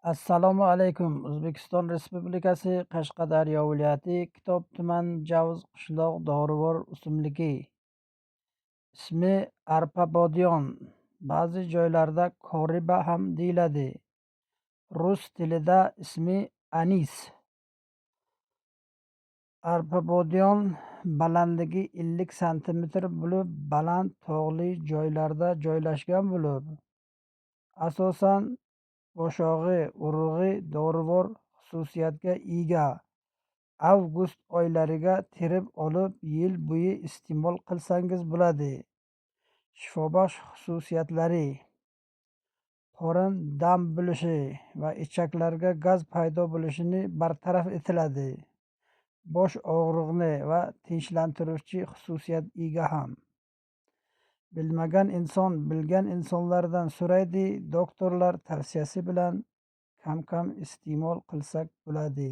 Assalomu alaykum. O'zbekiston Respublikasi Qashqadaryo viloyati Kitob tuman Javuz qishloq dorivor o'simligi. Ismi arpa-bodyon. Ba'zi joylarda koriba ham deyiladi. Rus tilida ismi anis. Arpa-bodyon balandligi 50 santimetr bo'lib, baland tog'li joylarda joylashgan bo'lib, asosan boshog'i, urug'i dorivor xususiyatga ega. Avgust oylariga terib olib, yil bo'yi iste'mol qilsangiz bo'ladi. Shifobaxsh xususiyatlari: qorin dam bo'lishi va ichaklarga gaz paydo bo'lishini bartaraf etiladi. Bosh og'rig'ini va tinchlantiruvchi xususiyatga ega ham. Bilmagan inson bilgan insonlardan so'raydi, doktorlar tavsiyasi bilan kam-kam iste'mol qilsak bo'ladi.